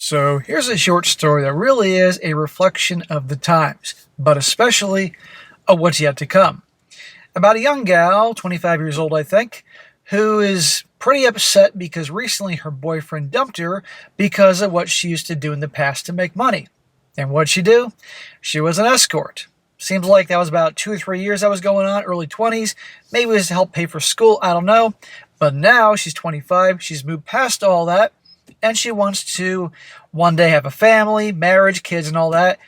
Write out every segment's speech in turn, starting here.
So here's a short story that really is a reflection of the times, but especially of what's yet to come. About a young gal, 25 years old, I think, who is pretty upset because recently her boyfriend dumped her because of what she used to do in the past to make money. And what'd she do? She was an escort. Seems like that was about 2 or 3 years that was going on, early 20s. Maybe it was to help pay for school, I don't know. But now she's 25, she's moved past all that, and she wants to one day have a family, marriage, kids, and all that,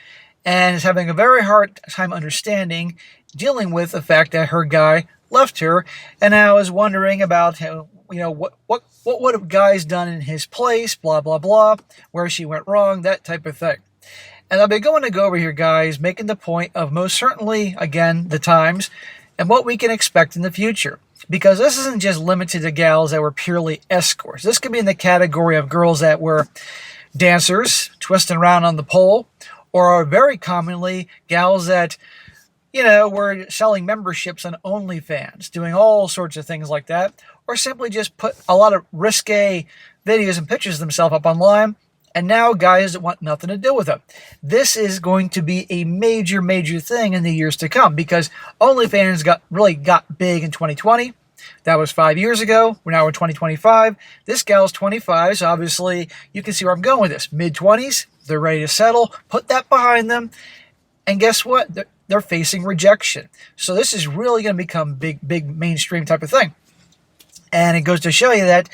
and is having a very hard time understanding, dealing with the fact that her guy left her, and now is wondering about how, what would have guys done in his place, blah blah blah, where she went wrong, that type of thing. And I'll be going to go over here, guys, making the point of most certainly, again, the times and what we can expect in the future. Because this isn't just limited to gals that were purely escorts. This could be in the category of girls that were dancers, twisting around on the pole, or very commonly gals that, were selling memberships on OnlyFans, doing all sorts of things like that, or simply just put a lot of risque videos and pictures of themselves up online. And now guys want nothing to do with them. This is going to be a major, major thing in the years to come because OnlyFans got big in 2020. That was 5 years ago. We're now in 2025. This gal's 25, so obviously you can see where I'm going with this. Mid-20s, they're ready to settle. Put that behind them. And guess what? They're facing rejection. So this is really going to become big mainstream type of thing. And it goes to show you that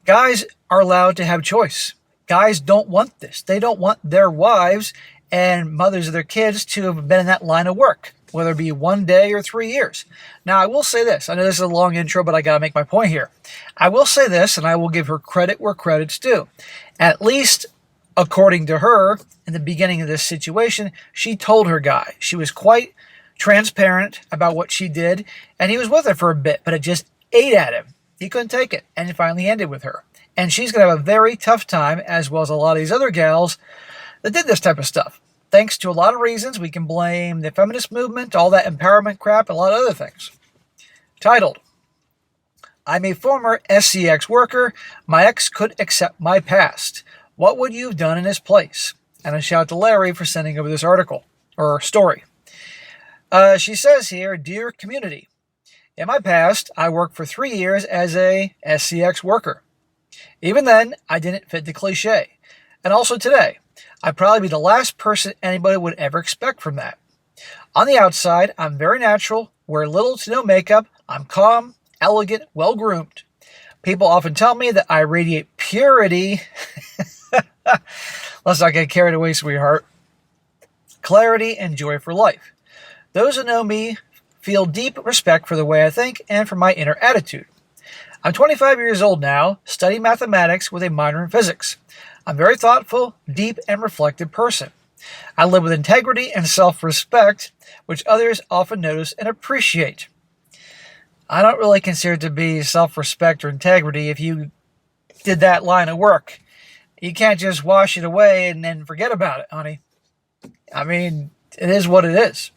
guys are allowed to have choice. Guys don't want this. They don't want their wives and mothers of their kids to have been in that line of work, whether it be 1 day or 3 years. Now, I will say this. I know this is a long intro, but I got to make my point here. I will say this, and I will give her credit where credit's due. At least, according to her, in the beginning of this situation, she told her guy. She was quite transparent about what she did, and he was with her for a bit, but it just ate at him. He couldn't take it, and it finally ended with her. And she's going to have a very tough time, as well as a lot of these other gals that did this type of stuff. Thanks to a lot of reasons, we can blame the feminist movement, all that empowerment crap, and a lot of other things. Titled, I'm a former SCX worker. My ex could accept my past. What would you have done in his place? And a shout out to Larry for sending over this article, or story. She says here, Dear community, in my past, I worked for 3 years as a SCX worker. Even then, I didn't fit the cliche. And also today, I'd probably be the last person anybody would ever expect from that. On the outside, I'm very natural, wear little to no makeup, I'm calm, elegant, well-groomed. People often tell me that I radiate purity. Let's not get carried away, sweetheart. Clarity and joy for life. Those who know me feel deep respect for the way I think and for my inner attitude. I'm 25 years old now, studying mathematics with a minor in physics. I'm a very thoughtful, deep, and reflective person. I live with integrity and self-respect, which others often notice and appreciate. I don't really consider it to be self-respect or integrity if you did that line of work. You can't just wash it away and then forget about it, honey. I mean, it is what it is.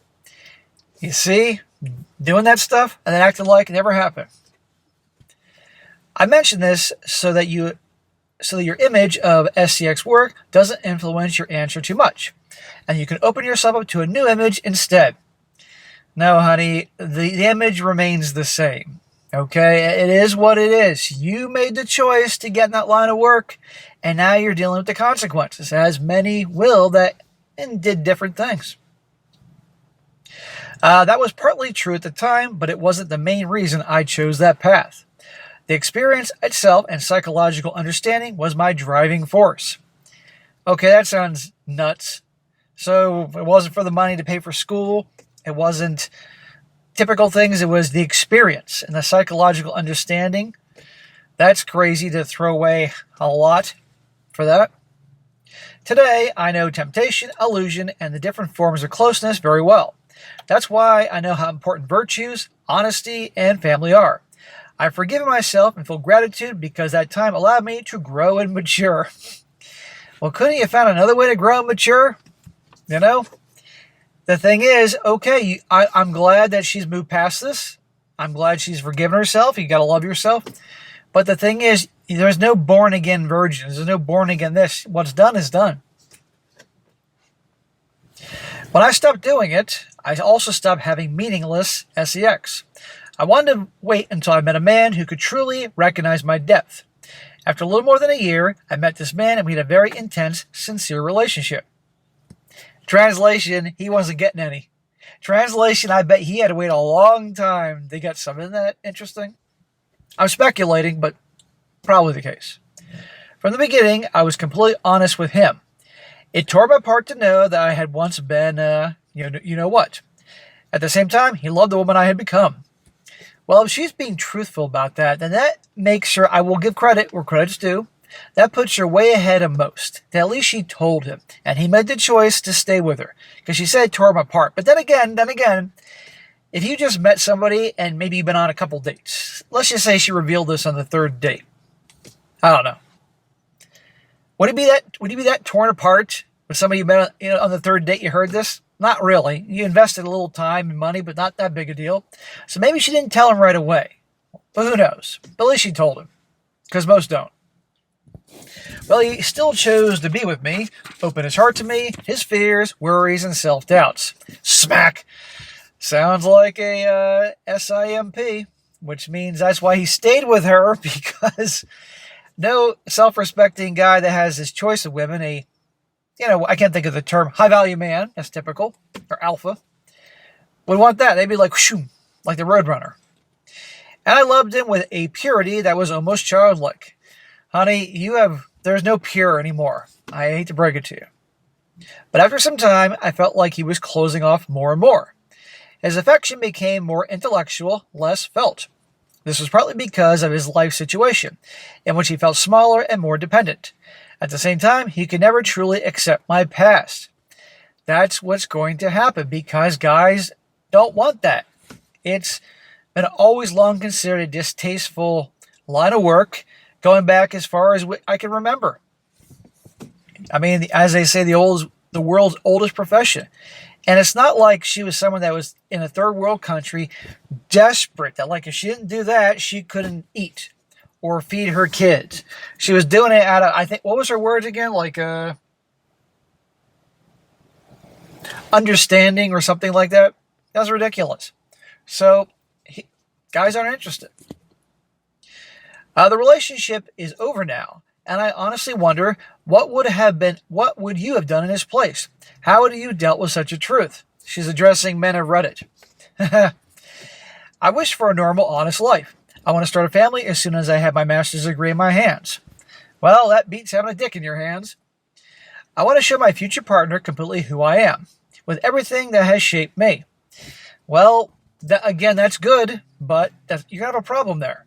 You see, doing that stuff and then acting like it never happened. I mention this so that your image of SCX work doesn't influence your answer too much, and you can open yourself up to a new image instead. No, honey, the image remains the same. Okay, it is what it is. You made the choice to get in that line of work, and now you're dealing with the consequences, as many will that and did different things. That was partly true at the time, but it wasn't the main reason I chose that path. The experience itself and psychological understanding was my driving force. Okay, that sounds nuts. So it wasn't for the money to pay for school. It wasn't typical things. It was the experience and the psychological understanding. That's crazy to throw away a lot for that. Today, I know temptation, illusion, and the different forms of closeness very well. That's why I know how important virtues, honesty, and family are. I've forgiven myself and feel gratitude because that time allowed me to grow and mature. Well, couldn't you have found another way to grow and mature? You know? The thing is, okay, I'm glad that she's moved past this. I'm glad she's forgiven herself. You got to love yourself. But the thing is, There's no born-again virgins. There's no born-again this. What's done is done. When I stopped doing it, I also stopped having meaningless sex. I wanted to wait until I met a man who could truly recognize my depth. After a little more than a year, I met this man and we had a very intense, sincere relationship. Translation, he wasn't getting any. Translation, I bet he had to wait a long time to get some. Isn't that interesting? I'm speculating, but probably the case. From the beginning, I was completely honest with him. It tore my heart to know that I had once been, you know what. At the same time, he loved the woman I had become. Well, if she's being truthful about that, then that makes her, I will give credit where credit's due. That puts her way ahead of most. That at least she told him, and he made the choice to stay with her. Because she said it tore him apart. But then again, if you just met somebody and maybe you've been on a couple dates, let's just say she revealed this on the third date. I don't know. Would you be that torn apart with somebody you met on the third date? You heard this? Not really. You invested a little time and money, but not that big a deal. So maybe she didn't tell him right away. But who knows? But at least she told him. Because most don't. Well, he still chose to be with me, open his heart to me, his fears, worries, and self-doubts. Smack! Sounds like a SIMP, which means that's why he stayed with her, because no self-respecting guy that has his choice of women, I can't think of the term, high-value man, that's typical, or alpha, would want that. They'd be like, shoo, like the Roadrunner. And I loved him with a purity that was almost childlike. Honey, there's no pure anymore. I hate to break it to you. But after some time, I felt like he was closing off more and more. His affection became more intellectual, less felt. This was partly because of his life situation, in which he felt smaller and more dependent. At the same time, he could never truly accept my past. That's what's going to happen, because guys don't want that. It's been always long considered a distasteful line of work, going back as far as I can remember. I mean, as they say, the world's oldest profession. And it's not like she was someone that was in a third world country desperate, that like if she didn't do that, she couldn't eat or feed her kids. She was doing it out of, I think, what was her words again? Like understanding or something like that. That was ridiculous. So guys aren't interested. The relationship is over now, and I honestly wonder what would you have done in his place? How would you dealt with such a truth? She's addressing men of Reddit. I wish for a normal, honest life. I want to start a family as soon as I have my master's degree in my hands. Well, that beats having a dick in your hands. I want to show my future partner completely who I am, with everything that has shaped me. Well, that's good, but you're going to have a problem there.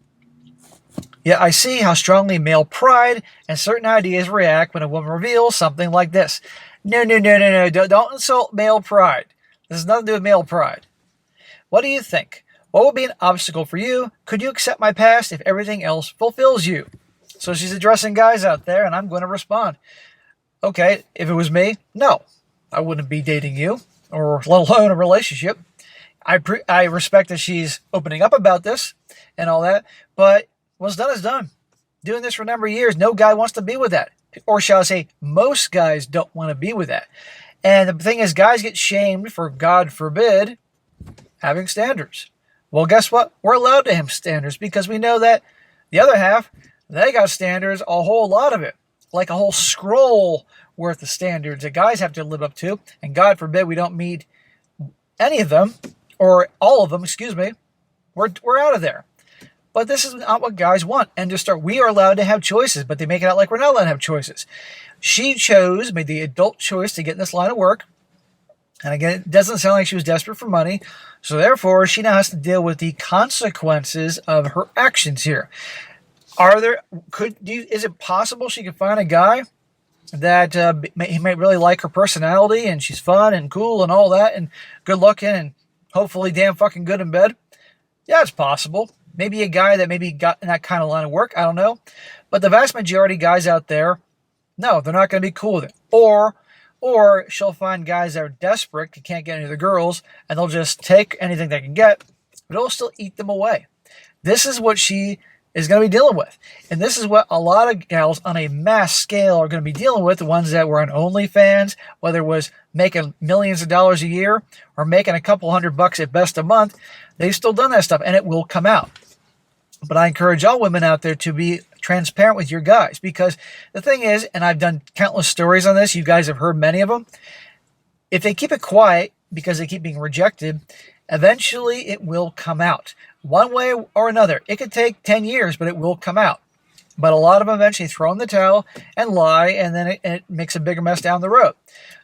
Yet I see how strongly male pride and certain ideas react when a woman reveals something like this. No. Don't insult male pride. This has nothing to do with male pride. What do you think? What would be an obstacle for you? Could you accept my past if everything else fulfills you? So she's addressing guys out there, and I'm going to respond. Okay, if it was me, no. I wouldn't be dating you, or let alone a relationship. I respect that she's opening up about this and all that, but what's done is done. Doing this for a number of years, no guy wants to be with that. Or shall I say, most guys don't want to be with that. And the thing is, guys get shamed for, God forbid, having standards. Well, guess what? We're allowed to have standards because we know that the other half, they got standards, a whole lot of it. Like a whole scroll worth of standards that guys have to live up to. And God forbid we don't meet any of them, or all of them, excuse me. We're out of there. But this is not what guys want. And we are allowed to have choices, but they make it out like we're not allowed to have choices. She made the adult choice to get in this line of work. And again, it doesn't sound like she was desperate for money. So therefore, she now has to deal with the consequences of her actions here. Is it possible she could find a guy that he might really like her personality, and she's fun and cool and all that, and good looking, and hopefully damn fucking good in bed? Yeah, it's possible. Maybe a guy that maybe got in that kind of line of work. I don't know. But the vast majority of guys out there, no, they're not going to be cool with it. Or she'll find guys that are desperate, can't get any of the girls, and they'll just take anything they can get, but it'll still eat them away. This is what she is going to be dealing with. And this is what a lot of gals on a mass scale are going to be dealing with, the ones that were on OnlyFans, whether it was making millions of dollars a year or making a couple $100 at best a month. They've still done that stuff, and it will come out. But I encourage all women out there to be transparent with your guys, because the thing is, and I've done countless stories on this, you guys have heard many of them, if they keep it quiet because they keep being rejected, eventually it will come out. One way or another. It could take 10 years, but it will come out. But a lot of them eventually throw in the towel and lie, and then it makes a bigger mess down the road.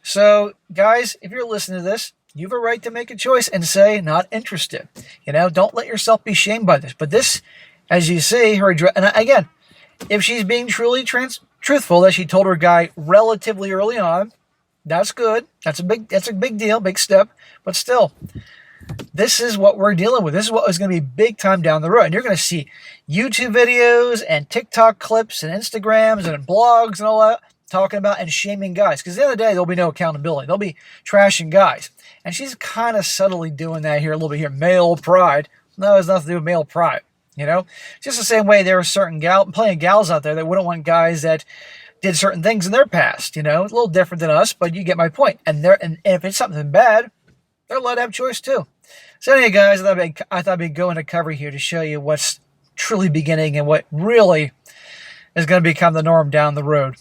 So, guys, if you're listening to this, you have a right to make a choice and say, not interested. Don't let yourself be shamed by this. But this, as you see, and again, if she's being truly truthful, that she told her guy relatively early on, that's good. That's a big deal, big step. But still, this is what we're dealing with. This is what is going to be big time down the road. And you're going to see YouTube videos and TikTok clips and Instagrams and blogs and all that talking about and shaming guys. Because at the end of the day, there'll be no accountability. They'll be trashing guys. And she's kind of subtly doing that here a little bit here. Male pride. No, it has nothing to do with male pride. Just the same way there are certain plenty of gals out there that wouldn't want guys that did certain things in their past. A little different than us, but you get my point. And if it's something bad, they're allowed to have choice too. So anyway, guys, I thought I'd go into cover here to show you what's truly beginning and what really is going to become the norm down the road.